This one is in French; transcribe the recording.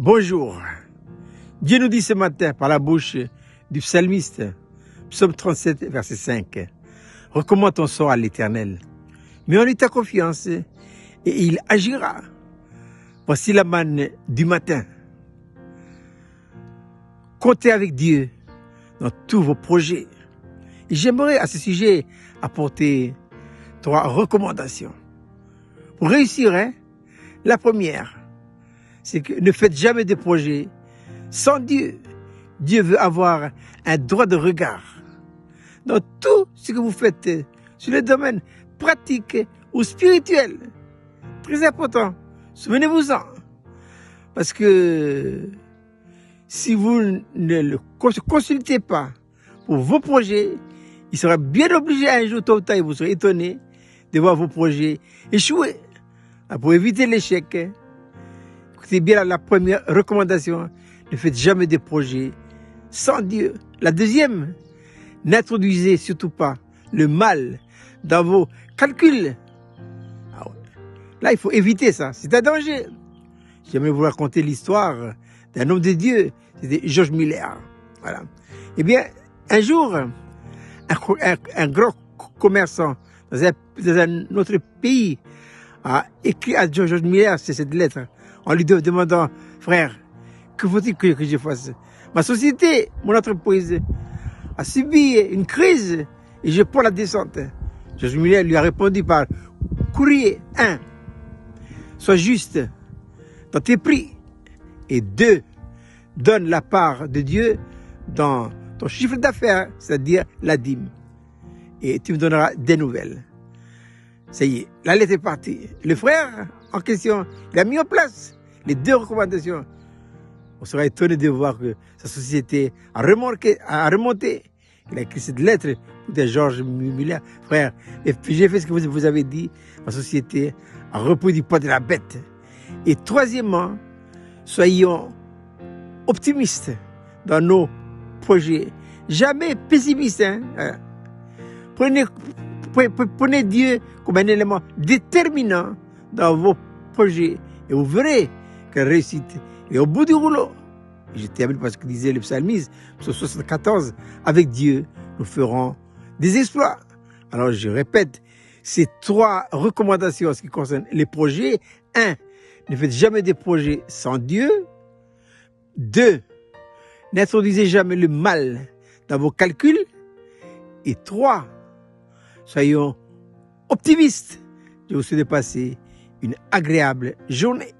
Bonjour. Dieu nous dit ce matin par la bouche du psalmiste, psaume 37, verset 5. Recommande ton sort à l'Éternel. Mets en lui ta confiance et il agira. Voici la manne du matin. Comptez avec Dieu dans tous vos projets. Et j'aimerais à ce sujet apporter 3 recommandations. Pour réussir, la première, c'est que ne faites jamais de projet sans Dieu. Dieu veut avoir un droit de regard dans tout ce que vous faites sur le domaine pratique ou spirituel. Très important. Souvenez-vous-en. Parce que si vous ne le consultez pas pour vos projets, il sera bien obligé un jour, tôt ou tard, vous serez étonné de voir vos projets échouer. Pour éviter l'échec, écoutez bien la première recommandation, ne faites jamais de projets sans Dieu. La deuxième, n'introduisez surtout pas le mal dans vos calculs. Là, il faut éviter ça, c'est un danger. J'aimerais vous raconter l'histoire d'un homme de Dieu, c'était George Miller. Voilà. Eh bien, un jour, un grand commerçant dans un autre pays a écrit à George Miller cette lettre en lui demandant, frère, que faut-il que je fasse? Ma société, mon entreprise a subi une crise et je prends la descente. George Miller lui a répondu par courrier. 1. Sois juste dans tes prix. Et 2. Donne la part de Dieu dans ton chiffre d'affaires, c'est-à-dire la dîme. Et tu me donneras des nouvelles. Ça y est, la lettre est partie. Le frère en question, il a mis en place les 2 recommandations. On sera étonné de voir que sa société a remonté. Il a écrit cette lettre pour George Miller. Frère, j'ai fait ce que vous avez dit. Ma société a repris du poids de la bête. Et troisièmement, soyons optimistes dans nos projets. Jamais pessimistes. Prenez Dieu comme un élément déterminant dans vos projets et vous verrez que la réussite est au bout du rouleau. Et je termine par ce que disait le psalmiste, psaume 74, avec Dieu, nous ferons des exploits. Alors je répète, ces 3 recommandations en ce qui concerne les projets. 1. Ne faites jamais des projets sans Dieu. 2. N'introduisez jamais le mal dans vos calculs. Et 3. Soyons optimistes. Je vous souhaite de passer une agréable journée.